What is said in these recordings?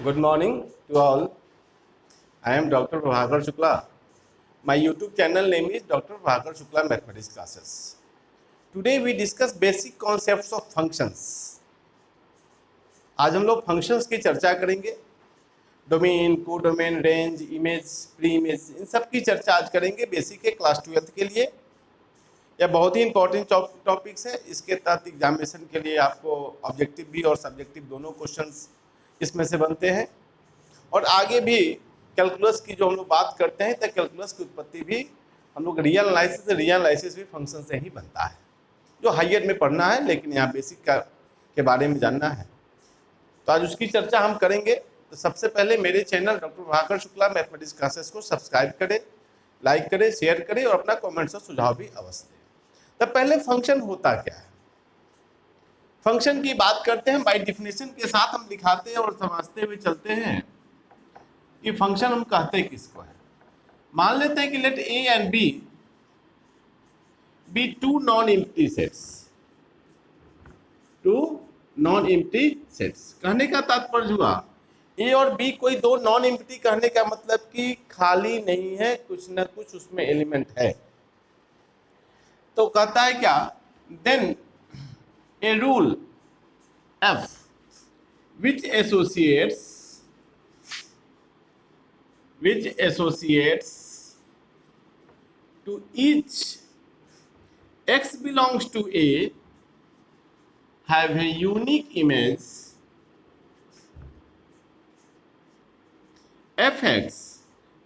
Good morning to all. I am Dr. Prabhakar Shukla. My YouTube channel name is Dr. Prabhakar Shukla Mathematics Classes. Today we discuss basic concepts of functions. आज हम लोग functions की चर्चा करेंगे. Domain, codomain, range, image, pre image, इन सब की चर्चा आज करेंगे. बेसिक है क्लास 12th के लिए. यह बहुत ही इंपॉर्टेंट टॉपिक्स है. इसके तहत एग्जामिनेशन के लिए आपको ऑब्जेक्टिव भी और सब्जेक्टिव दोनों क्वेश्चंस इसमें से बनते हैं. और आगे भी कैलकुलस की जो हम लोग बात करते हैं तो कैलकुलस की उत्पत्ति भी हम लोग रियल एनालिसिस भी फंक्शन से ही बनता है, जो हायर में पढ़ना है, लेकिन यहाँ बेसिक के बारे में जानना है. तो आज उसकी चर्चा हम करेंगे. तो सबसे पहले मेरे channel doctor Prabhakar Shukla mathematics classes को सब्सक्राइब करें, लाइक करें, शेयर करें और अपना कमेंट्स और सुझाव भी अवश्य दें. तब पहले फंक्शन होता क्या है, फंक्शन की बात करते हैं. बाय डिफिनेशन के साथ हम दिखाते हैं और समझते हुए चलते हैं कि फंक्शन हम कहते किसको है. मान लेते हैं कि let A and B two non empty sets. Two non empty sets कहने का तात्पर्य हुआ ए और बी कोई दो नॉन एम्प्टी, कहने का मतलब कि खाली नहीं है, कुछ ना कुछ उसमें एलिमेंट है. तो कहता है क्या, then a rule f which associates to each x belongs to a have a unique image fx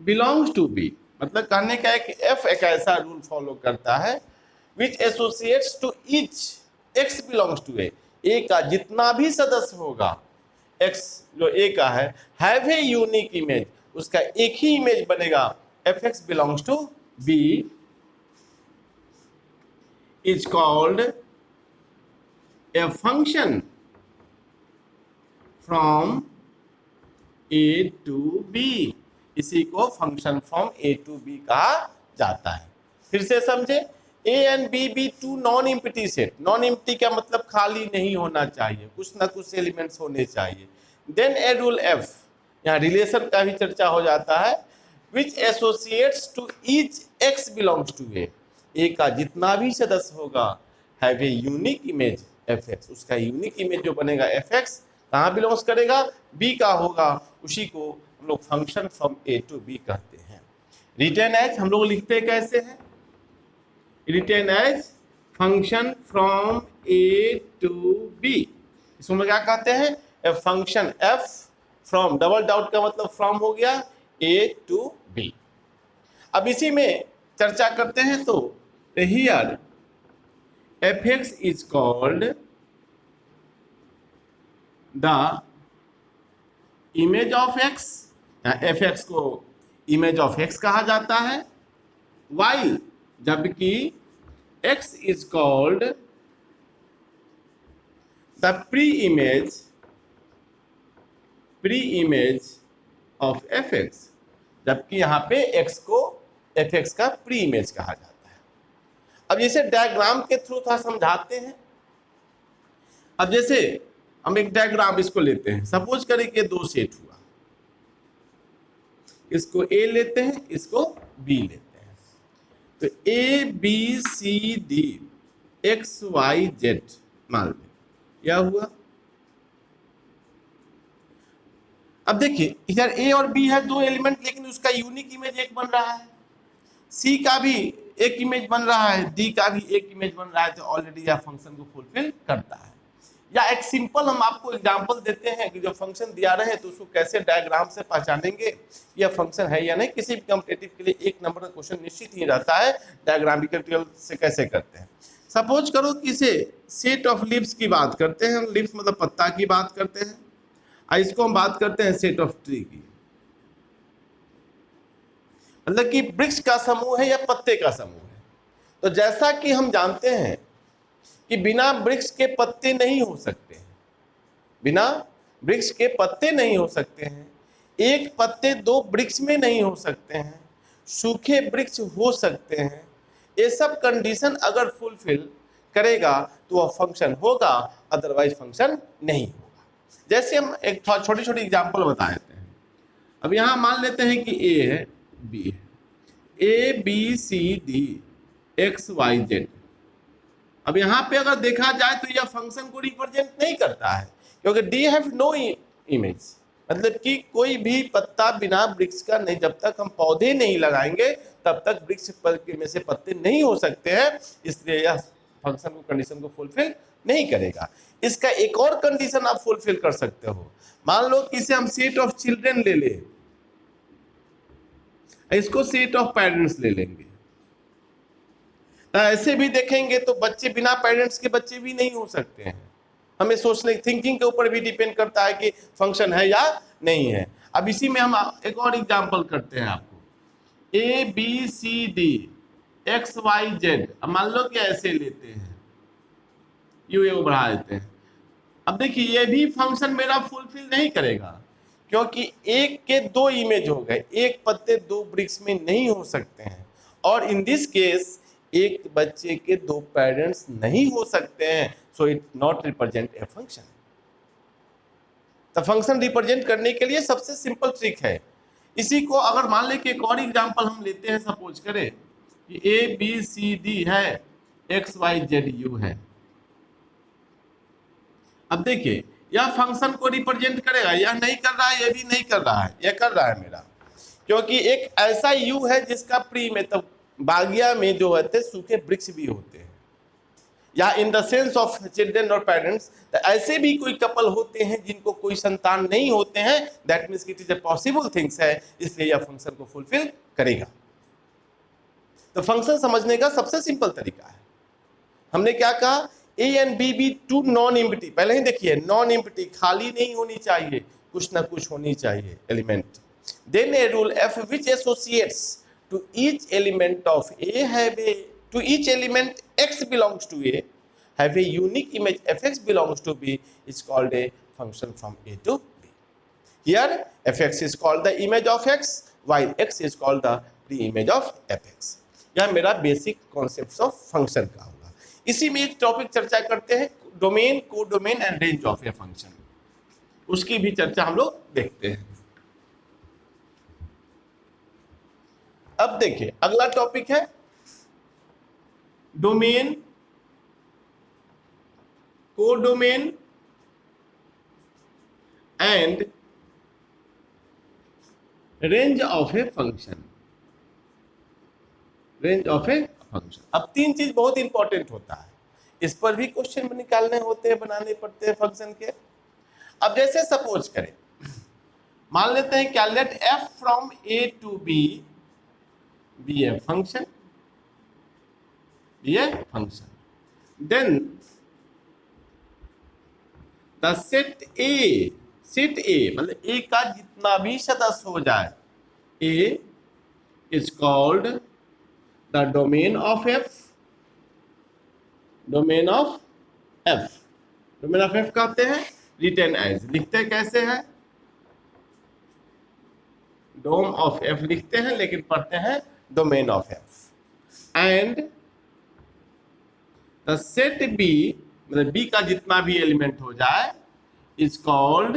belongs to b. मतलब कहने का है कि f एक ऐसा रूल फॉलो करता है which associates to each x belongs to a का जितना भी सदस्य होगा, x जो a का है, have a unique image, उसका एक ही इमेज बनेगा. fx belongs to b is called a function from a to b. इसी को function from a to b कहा जाता है. फिर से समझे, A and B two non empty set. नॉन एम्प्टी का मतलब खाली नहीं होना चाहिए, कुछ ना कुछ एलिमेंट्स होने चाहिए. देन ए रूल एफ, यहाँ रिलेशन का भी चर्चा हो जाता है. Which associates to each X belongs to A का जितना भी सदस्य होगा have a unique image F X, उसका यूनिक इमेज जो बनेगा एफ एक्स कहाँ बिलोंग्स करेगा, बी का होगा. उसी को हम लोग function from A to B कहते हैं. रिटर्न एज हम लोग लिखते कैसे हैं, written as function from a to b. इसमें क्या कहते हैं, a function f from, double dot का मतलब from हो गया, a to b. अब इसी में चर्चा करते हैं. तो here fx is called the image of x. fx को image of x कहा जाता है. while जबकि x is called the pre-image of fx, जबकि यहाँ पे x को fx का प्री इमेज कहा जाता है. अब जैसे डायग्राम के थ्रू था समझाते हैं. अब जैसे हम एक डायग्राम इसको लेते हैं. सपोज करें कि दो सेट हुआ, इसको a लेते हैं, इसको b लेते हैं. तो A B C D X Y Z मान लें, क्या हुआ. अब देखिए इधर ए और बी है दो एलिमेंट, लेकिन उसका यूनिक इमेज एक बन रहा है. सी का भी एक इमेज बन रहा है, डी का भी एक इमेज बन रहा है. तो ऑलरेडी यह फंक्शन को फुलफिल करता है. या एक सिंपल हम आपको एग्जांपल देते हैं कि जो फंक्शन दिया रहे तो उसको कैसे डायग्राम से पहचानेंगे यह फंक्शन है या नहीं. किसी भी कॉम्पिटिटिव के लिए एक नंबर का क्वेश्चन निश्चित ही रहता है, डायग्रामिकल से कैसे करते हैं. सपोज करो कि इसे सेट ऑफ लीव्स की बात करते हैं. लीव्स मतलब पत्ता की बात करते हैं. इसको हम बात करते हैं सेट ऑफ ट्री की, मतलब कि वृक्ष का समूह है या पत्ते का समूह है. तो जैसा कि हम जानते हैं कि बिना वृक्ष के पत्ते नहीं हो सकते हैं, बिना वृक्ष के पत्ते नहीं हो सकते हैं. एक पत्ते दो वृक्ष में नहीं हो सकते हैं, सूखे वृक्ष हो सकते हैं. ये सब कंडीशन अगर फुलफिल करेगा तो वह फंक्शन होगा, अदरवाइज फंक्शन नहीं होगा. जैसे हम एक छोटी छोटी एग्जांपल बता देते हैं। अब यहाँ मान लेते हैं कि ए है, बी है, A B C D X Y Z. अब यहाँ पे अगर देखा जाए तो यह फंक्शन को रिप्रेजेंट नहीं करता है, क्योंकि डी हैव नो इमेज, मतलब कि कोई भी पत्ता बिना वृक्ष का नहीं, जब तक हम पौधे नहीं लगाएंगे तब तक वृक्ष में से पत्ते नहीं हो सकते हैं, इसलिए यह फंक्शन को कंडीशन को फुलफिल नहीं करेगा। इसका एक और कंडीशन आप फुलफिल कर सकते हो। मान लो कि इसे हम सेट ऑफ चिल्ड्रन ले ले, इसको सेट ऑफ पेरेंट्स ले लेंगे, तो ऐसे भी देखेंगे तो बच्चे बिना पेरेंट्स के बच्चे भी नहीं हो सकते हैं। हमें सोचने थिंकिंग के ऊपर भी डिपेंड करता है कि फंक्शन है या नहीं है। अब इसी में हम एक और एग्जांपल करते हैं आपको, A B C D X Y Z. अब मान लो कि ऐसे लेते हैं, यू बढ़ा देते हैं। अब देखिए ये भी फंक्शन मेरा फुलफिल नहीं करेगा, क्योंकि एक के दो इमेज हो गए, एक पत्ते दो वृक्ष में नहीं हो सकते हैं, और इन दिस केस एक बच्चे के दो पेरेंट्स नहीं हो सकते हैं, so it not represent a function. तो फंक्शन रिप्रेजेंट करने के लिए सबसे सिंपल ट्रिक है। इसी को अगर मान ले कि एक और एग्जांपल हम लेते हैं, सपोज करें कि ए बी सी डी है, एक्स वाई जेड यू है। अब देखिए यह फंक्शन को रिप्रेजेंट करेगा, यह नहीं कर रहा है, यह भी नहीं कर रहा है, यह कर रहा है मेरा, क्योंकि एक ऐसा यू है जिसका प्री में तो बागिया में जो होते सूखे वृक्ष भी होते हैं, या in the sense of children और पेरेंट्स, तो ऐसे भी कोई कपल होते हैं जिनको कोई संतान नहीं होते हैं, that means it is a possible things है, इसलिए यह फंक्शन को फुलफिल करेगा। तो फंक्शन समझने का सबसे सिंपल तरीका है, हमने क्या कहा, A and B be two non empty. पहले ही देखिए नॉन एम्प्टी, खाली नहीं होनी चाहिए, कुछ ना कुछ होनी चाहिए element. Then a rule f which associates to each element of A have a, to each element x belongs to A have a unique image fx belongs to B is called a function from A to B. Here fx is called the image of x while x is called the pre-image of fx. यह मेरा basic concept of function का होगा। इसी में एक topic चर्चा करते हैं, डोमेन, को domain and range of a function, उसकी भी चर्चा हम लोग देखते हैं। अब देखिए अगला टॉपिक है domain, codomain and range of a function. Range of a function, अब तीन चीज बहुत इंपॉर्टेंट होता है, इस पर भी क्वेश्चन निकालने होते हैं, बनाने पड़ते हैं फंक्शन के। अब जैसे सपोज करें, मान लेते हैं क्या, let F from A to B be a function, ये function, then the set A, set A मतलब ए का जितना भी सदस्य हो जाए, A is called the domain of F, domain of F, domain of F कहते हैं, रिटन एज, लिखते हैं कैसे है, डोम ऑफ एफ लिखते हैं लेकिन पढ़ते हैं domain of F. And the set B मतलब बी का जितना भी एलिमेंट हो जाए is called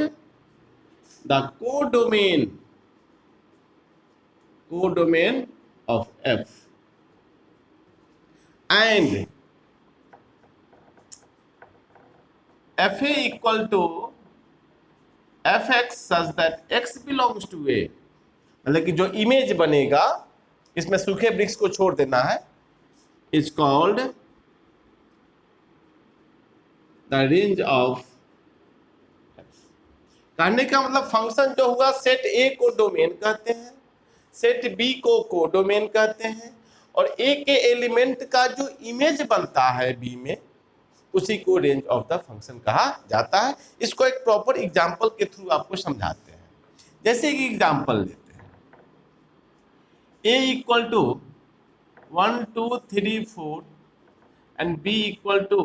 the codomain, codomain of F. And F A equal to F X such that X belongs to A, मतलब कि जो इमेज बनेगा इसमें सूखे वृक्ष को छोड़ देना है, is called the range of. कहने का मतलब फंक्शन जो हुआ, सेट ए को डोमेन कहते हैं, सेट बी को कोडोमेन कहते हैं, और ए के एलिमेंट का जो इमेज बनता है बी में उसी को रेंज ऑफ द फंक्शन कहा जाता है। इसको एक प्रॉपर एग्जांपल के थ्रू आपको समझाते हैं। जैसे कि एग्जांपल लेते हैं, A equal to 1 2 3 4 and B equal to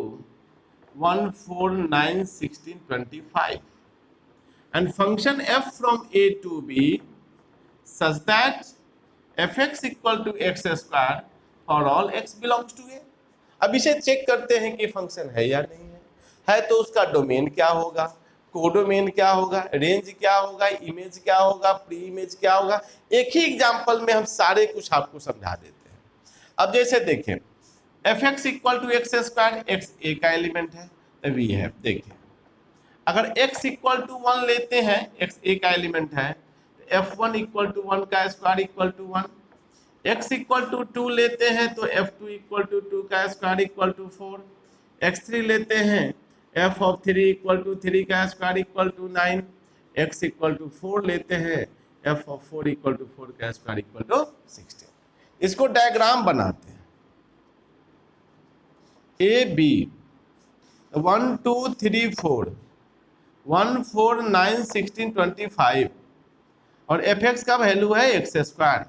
1 4 9 16 25 and function f from a to b such that fx equal to x square for all x belongs to a। अब इसे चेक करते हैं कि फंक्शन है या नहीं है, तो उसका डोमेन क्या होगा, कोडोमेन क्या होगा, रेंज क्या होगा, इमेज क्या होगा, प्री इमेज क्या होगा, एक ही एग्जाम्पल में हम सारे कुछ आपको समझा देते हैं। अब जैसे देखें F X equal to X square, X A का एलिमेंट है तो वी है। देखिए अगर x इक्वल टू 1 लेते हैं, x a का एलिमेंट है, तो f1 इक्वल टू 1 का square equal to 1, x equal to 2 लेते हैं तो f2 इक्वल टू 2 का स्क्वायर इक्वल टू 4, x3 लेते हैं f ऑफ 3 इक्वल टू 3 का square equal to 9, x equal to 4 लेते हैं f ऑफ 4 इक्वल टू 4 का स्क्वायर इक्वल टू 16। इसको डायग्राम बनाते हैं, ए बी 1 2 3 4 1 4 9 16 25 और एफ एक्स का वैल्यू है एक्स स्क्वायर,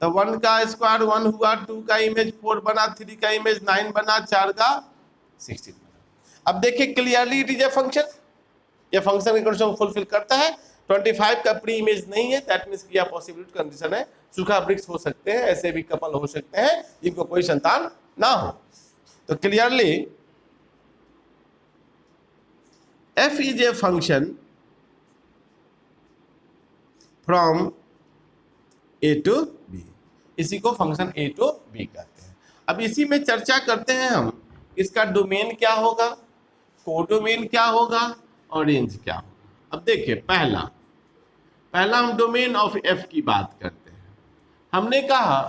तो 1 का स्क्वायर 1 हुआ, 2 का इमेज 4 बना, 3 का इमेज 9 बना, 4 का 16 बना। अब देखिए clearly it is a function, ये फंक्शन की कंडीशन फुलफिल करता है। 25 का प्री इमेज नहीं है, दैट मींस कि यह पॉसिबिलिटी कंडीशन है, सूखा वृक्ष हो सकते हैं, ऐसे भी कपल हो सकते हैं जिनको कोई संतान ना हो। तो clearly f is a function from a to b, इसी को फंक्शन a to b कहते हैं। अब इसी में चर्चा करते हैं हम, इसका डोमेन क्या होगा, कोडोमेन क्या होगा और रेंज क्या होगा। अब देखिए पहला हम डोमेन ऑफ f की बात करते हैं। हमने कहा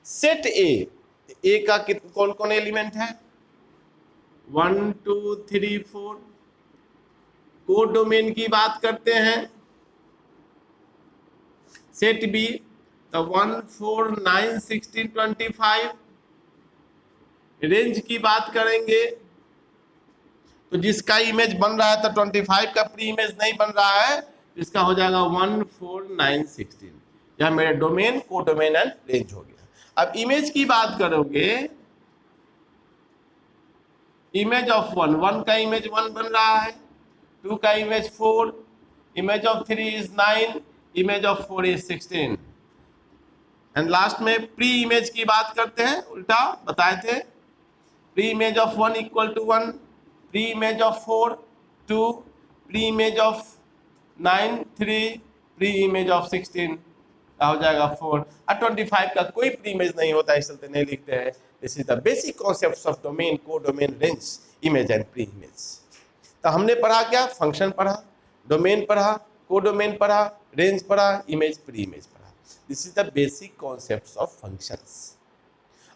सेट a का कौन कौन एलिमेंट है, 1 2 3 4। कोडोमेन की बात करते हैं सेट बी, तो 1 4 9 16 25। रेंज की बात करेंगे तो जिसका इमेज बन रहा है तो 25 का प्री इमेज नहीं बन रहा है, इसका हो जाएगा 1 4 9 16। यह मेरे डोमेन, कोडोमेन एंड रेंज हो गया। अब इमेज की बात करोगे, इमेज ऑफ 1 का इमेज 1 बन रहा है, 2 का image 4, image of 3 is 9, image of 4 is 16। And last में प्री इमेज की बात करते हैं, उल्टा बताए थे, pre image of 1 equal to 1, pre image of 4 2, pre image of 9 3, pre image of 16 क्या हो जाएगा 4। और 25 का कोई प्री इमेज नहीं होता, इस चलते नहीं लिखते हैं। This is the basic concept of domain, codomain, range, image and pre image. तो हमने पढ़ा क्या, फंक्शन पढ़ा, डोमेन पढ़ा, कोडोमेन पढ़ा, रेंज पढ़ा, इमेज प्री इमेज पढ़ा। This is the basic concepts of functions.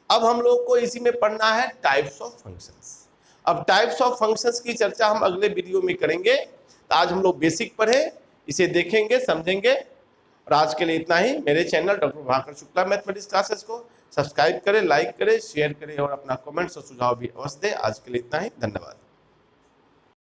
अब हम लोग को इसी में पढ़ना है टाइप्स ऑफ फंक्शंस। अब टाइप्स ऑफ फंक्शंस की चर्चा हम अगले वीडियो में करेंगे। तो आज हम लोग बेसिक पढ़े, इसे देखेंगे, समझेंगे। और आज के लिए इतना ही। मेरे channel doctor Prabhakar Shukla mathematics classes को सब्सक्राइब करें, लाइक करें, शेयर करें और अपना कमेंट्स और सुझाव भी अवश्य दें। आज के लिए इतना ही, धन्यवाद।